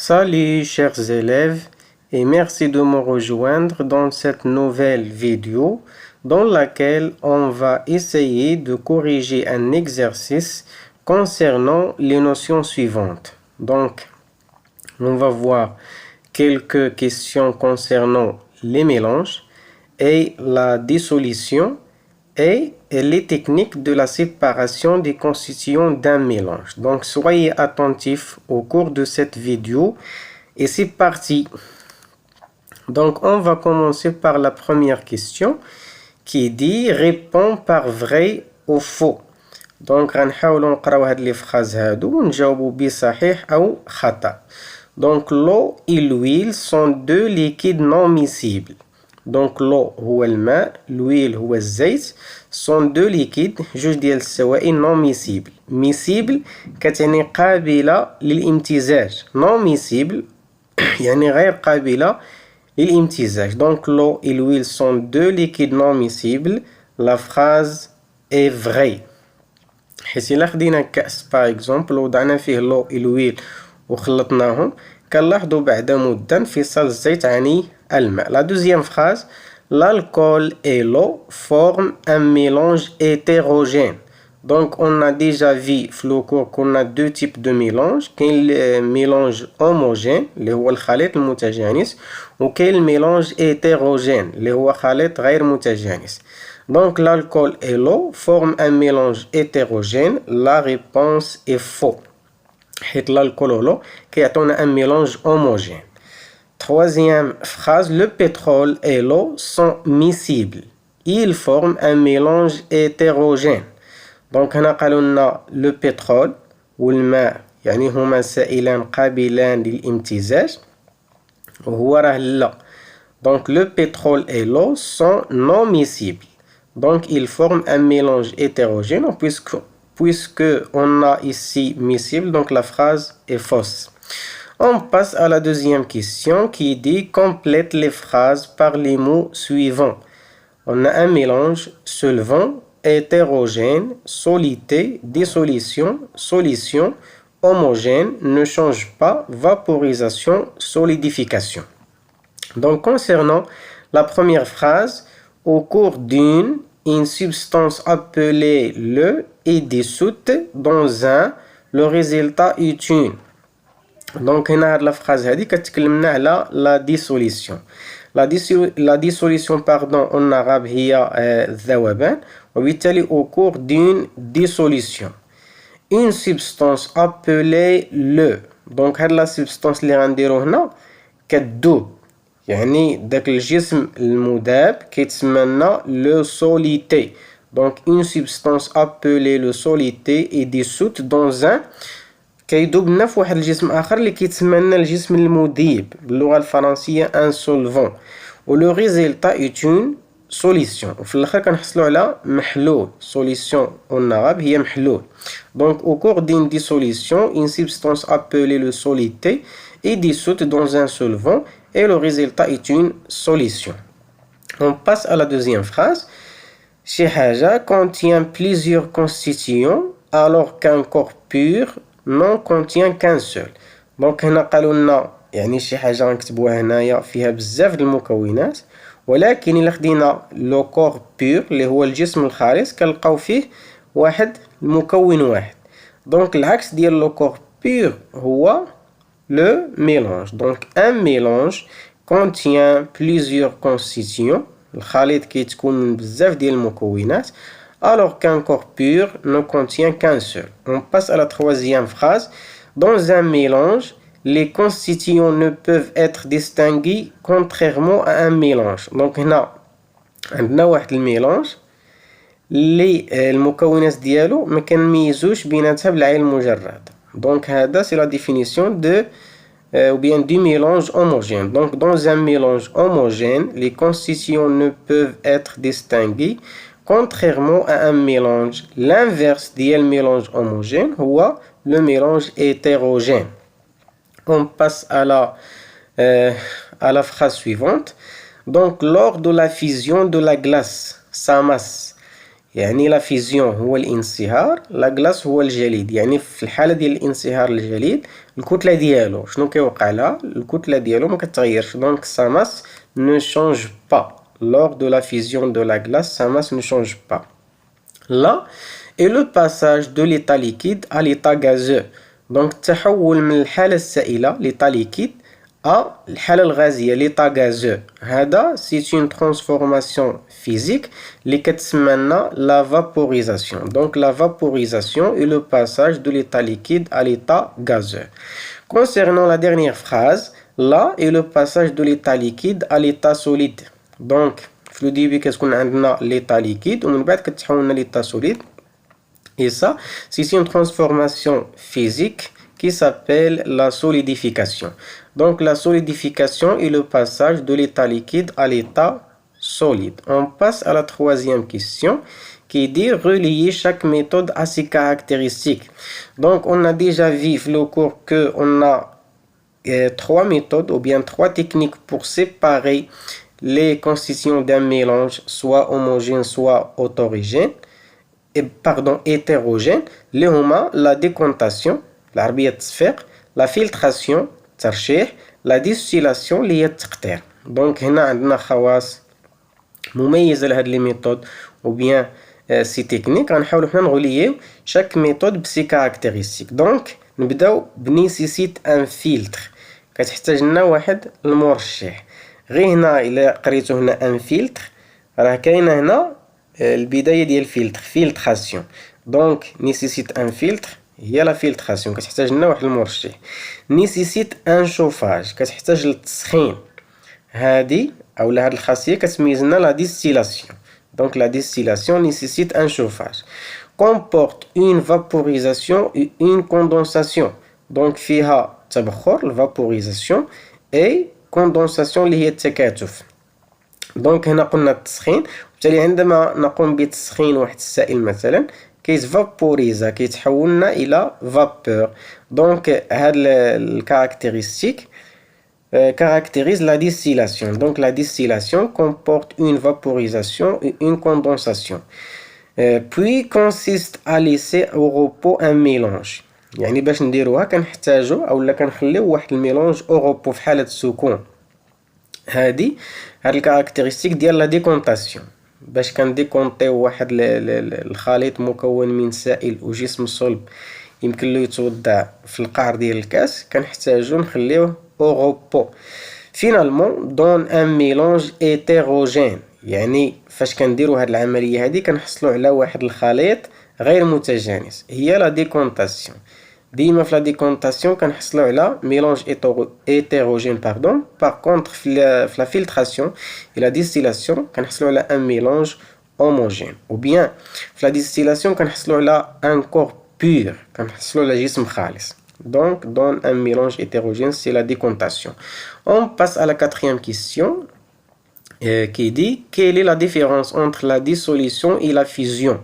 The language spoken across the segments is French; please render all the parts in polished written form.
Salut chers élèves et merci de me rejoindre dans cette nouvelle vidéo dans laquelle on va essayer de corriger un exercice concernant les notions suivantes. Donc, on va voir quelques questions concernant les mélanges et la dissolution et les techniques de la séparation des constituants d'un mélange. Donc, soyez attentifs au cours de cette vidéo et c'est parti. Donc, on va commencer par la première question qui dit répond par vrai ou faux. Donc, غنحاولوا نقراو هاد لي فراز هادو ونجاوبوا بصحيح أو خطأ. Donc, l'eau et l'huile sont deux liquides non miscibles. Donc, l'eau هو الماء, l'huile هو الزيت, sont deux liquides, جوج ديال السوائل non miscibles. Miscible كتعني قابلة للامتزاج. Non miscible يعني غير قابلة للامتزاج. Donc, l'eau et l'huile sont deux liquides non miscibles. La phrase est vraie. حيت إلا خدينا كأس باغ اكزومبل وضعنا فيه لو الويل وخلطناهم كنلاحظوا بعد مدة انفصال الزيت عن الماء. La deuxième phrase, l'alcool et l'eau forment un mélange hétérogène. Donc on a déjà vu في le cours qu'on a deux types de mélange. كاين الميلانج homogène اللي هو الخليط المتجانس وكاين الميلانج hétérogène اللي هو خليط غير متجانس. Donc l'alcool et l'eau forment un mélange hétérogène. La réponse est faux. L'alcool et l'eau كيعطونا un mélange homogène. Troisième phrase, le pétrole et l'eau sont miscibles. Ils forment un mélange hétérogène. Donc هنا قالوا لنا le pétrole والماء يعني هما سائلان قابلان للامتزاج وهو راه لا. Donc le pétrole et l'eau sont non miscibles. Donc, ils forment un mélange hétérogène puisque on a ici miscible, donc la phrase est fausse. On passe à la deuxième question qui dit complète les phrases par les mots suivants. On a un mélange solvant, hétérogène, solité, dissolution, solution, homogène, ne change pas, vaporisation, solidification. Donc, concernant la première phrase, au cours une substance appelée le est dissoute dans un, le résultat est une. Donc هنا هاد la phrase هادي كتكلمنا على la dissolution. La dissolution en arabe هي الذوبان وبالتالي au cours d'une dissolution. Une substance appelée le. Donc هاد la substance اللي غنديرو هنا كتذوب. يعني داك الجسم المذاب كيتسمى لنا لو سوليتي. دونك اون سبستانس ابلي لو سوليتي اي ديسوت دون ان كيذوب لنا في واحد الجسم اخر اللي كيتسمى لنا الجسم المذيب باللغه الفرنسيه ان سولفون ولو ريزلتا ايت اون سوليسيون وفي الاخر كنحصلوا على محلول. سوليسيون اون arabe هي محلول. دونك au cours d'une dissolution une substance appelée le solité est dissoute dans un solvant et le résultat est une solution. On passe à la deuxième phrase. شي حاجة contient plusieurs constituants alors qu'un corps pur n'en contient qu'un seul. Donc هنا قالوا لنا يعني شي حاجة غنكتبوها هنايا فيها بزاف د المكونات ولكن إلا خدينا لو كور بور اللي هو الجسم الخالص كنلقاو فيه واحد المكون واحد. دونك العكس ديال لو كور بور هو le mélange. Donc un mélange contient plusieurs constituants. الخليط كيتكون من بزاف ديال المكونات alors qu'un corps pur ne contient qu'un seul. On passe à la troisième phrase. Dans un mélange, les constituants ne peuvent être distingués contrairement à un mélange. Donc هنا عندنا واحد الميلانج اللي المكونات ديالو ما كنميزوش بيناتها بالعين المجرد. Donc هذا c'est la définition de ou bien du mélange homogène. Donc dans un mélange homogène, les constituants ne peuvent être distingués contrairement à un mélange. L'inverse du mélange homogène هو le mélange hétérogène. On passe à la phrase suivante. Donc lors de la fusion de la glace, sa masse, يعني لا فيزيون هو الانصهار، لا غلاس هو الجليد. يعني في الحالة ديال الانصهار الجليد الكتلة ديالو شنو كيوقع لها؟ الكتلة ديالو ما كتغيرش، دونك sa masse ne change pas. Lors de la fusion de la glace, sa masse ne change pas. Là est le passage de l'état liquide à l'état gazeux. Donc التحول من الحالة السائلة l'état liquide à الحالة الغازية l'état gazeux. هذا c'est une transformation physique اللي كتسمى لنا la vaporisation. Donc la vaporisation est le passage de l'état liquide à l'état gazeux. Concernant la dernière phrase, là est le passage de l'état liquide à l'état solide. Donc في لو ديبي كتكون عندنا l'état liquide ومن بعد كتحول لنا l'état solide. Et ça, c'est une transformation physique qui s'appelle la solidification. Donc la solidification est le passage de l'état liquide à l'état solide. On passe à la troisième question qui dit relier chaque méthode à ses caractéristiques. Donc on a déjà vu le cours que on a trois méthodes ou bien trois techniques pour séparer les constitutions d'un mélange soit homogène soit hétérogène اللي هما la décontation بالعربية التصفيق، la filtration الترشيح، la distillation اللي هي التقطير. دونك هنا عندنا خواص مميزة لهاد لي ميثود ou bien سي تكنيك. غنحاولو حنا نغوليو chaque méthode بسي كاركتيرستيك. دونك نبداو بنيسيسيت ان فيلتر، كتحتاج لنا واحد المرشح. غير هنا الا قريتو هنا ان فيلتر راه كاينه هنا البداية ديال فيلتر فيلتراسيون. دونك نيسيسيت ان فيلتر هي لا فيلتراسيون، كتحتاج لنا واحد المرشح. نيسيسيت ان شوفاج كتحتاج للتسخين، هادي اولا هاد الخاصية كتميز لنا لا ديستيلاسيون. دونك لا ديستيلاسيون نيسيسيت ان شوفاج. comporte une vaporisation et une condensation. دونك فيها تبخر الفابوريزاسيون اي كوندونساسيون اللي هي التكاتف. دونك هنا قلنا التسخين، وبالتالي عندما نقوم بتسخين واحد السائل مثلا كيتفابوريزا كيتحولنا الى فابور. دونك هاد الكاركتيرستيك caractérise la distillation. Donc la distillation comporte une vaporisation et une condensation. Puis consiste à laisser au repos un mélange. يعني باش نديروها كنحتاجو اولا كنخليو واحد الميلونج او روبو في حالة السكون. هاد الكاركتيرستيك ديال لا ديكونطاسيون، باش كنديكونطيو واحد الخليط مكون من سائل وجسم صلب يمكن له يتوضع في القعر ديال الكاس، كنحتاجو نخليوه او روبو. فينالمون دون ان ميلونج هيتيروجين، يعني فاش كنديرو هاد العملية هادي كنحصلو على واحد الخليط غير متجانس، هي لا ديكونطاسيون. ديما في لا ديكونطاسيون كنحصلو على ميلونج هيتيروجين باردون. باغ كونطخ في لا فيلتراسيون et la distillation كنحصلو على ان ميلونج homogène. ou bien في لا ديستيلاسيون كنحصلو على ان كور بور، كنحصلو على جسم خالص. donc dans un mélange hétérogène c'est la décontation. On passe à la quatrième question qui dit quelle est la différence entre la dissolution et la fusion.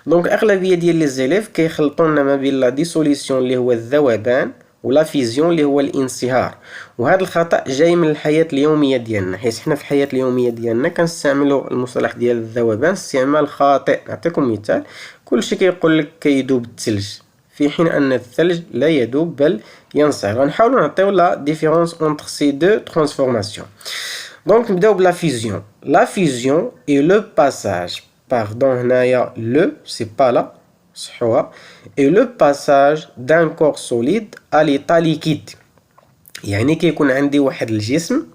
donc اغلبيه ديال لي زيليف كيخلطوا لنا ما بين لا ديسوليسيون اللي هو الذوبان ولا فيزيون اللي هو الانصهار. وهذا الخطا جاي من الحياه اليوميه ديالنا، حيت حنا في الحياه اليوميه ديالنا كنستعملوا المصطلح ديال الذوبان استعمال خاطئ. نعطيكم مثال، كلشي كيقول لك كيذوب الثلج في حين ان الثلج لا يذوب بل ينصهر. غنحاولوا نعطيو لا ديفيرونس entre ces deux transformations. donc نبداو بلا فيزيون. la fusion est le passage هنايا le c'est pas là صحوها et le passage d'un corps solide à l'état liquide. يعني كيكون عندي واحد الجسم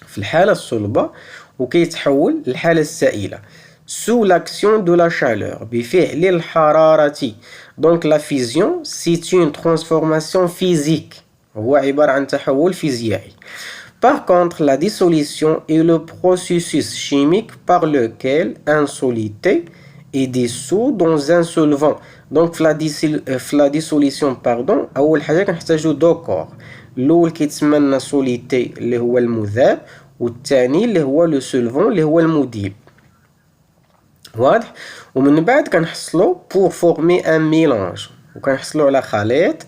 في الحالة الصلبة وكيتحول للحالة السائلة sous l'action de la chaleur بفعل الحرارة. donc la fusion c'est une transformation physique، هو عبارة عن تحول فيزيائي. Par contre, la dissolution est le processus chimique par lequel un solide est dissous dans un solvant. Donc, في la dissolution, أول حاجة كنحتاجو دو كور. الأول كيتسمى لنا سوليتي اللي هو المذاب، والثاني اللي هو لو سولفون اللي هو المذيب. واضح؟ ومن بعد كنحصلو pour former un mélange، وكنحصلو على خليط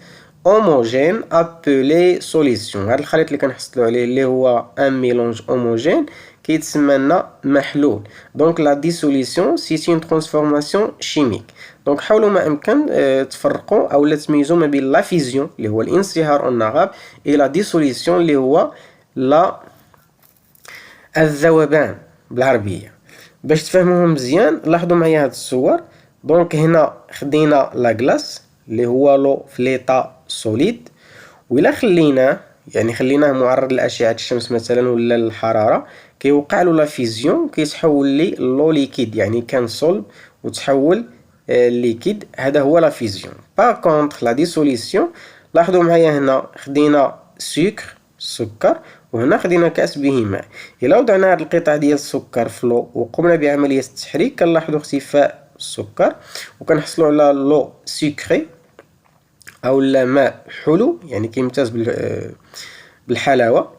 homogène appelé solution. هذا الخليط اللي كنحصلوا عليه اللي هو ان ميلونج homogène كيتسمى لنا محلول. دونك لا ديسوليسيون سي اون ترانسفورماسيون شيميك. دونك حاولوا ما امكن تفرقوا او لا تميزوا ما بين لا فيزيون اللي هو الانصهار النغاب اي لا ديسوليسيون اللي هو لا الذوبان بالعربيه. باش تفهموهم مزيان لاحظوا معايا هاد الصور. دونك هنا خدينا لا كلاص اللي هو لو في ليطا سوليد، وإلا خليناه يعني خليناه معرض لأشعة الشمس مثلا ولا للحرارة كيوقع له لا فيزيون كيتحول لي لو ليكيد، يعني كان صلب وتحول ليكيد، هذا هو لا فيزيون. باغ كونطخ لا ديسوليسيون لاحظوا معايا هنا خدينا سكر وهنا خدينا كأس به ماء. إلا وضعنا هاد القطع ديال السكر في لو وقمنا بعملية التحريك كنلاحظوا اختفاء السكر وكنحصلوا على لو سكري او لا ماء حلو، يعني كيمتاز بالحلاوه،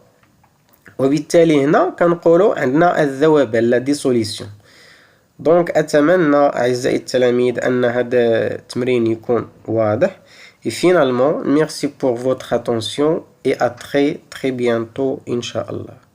وبالتالي هنا كنقولوا عندنا الذوبان لا ديسوليسيون. دونك اتمنى اعزائي التلاميذ ان هذا التمرين يكون واضح. et finalement merci pour votre attention et à très bientôt ان شاء الله.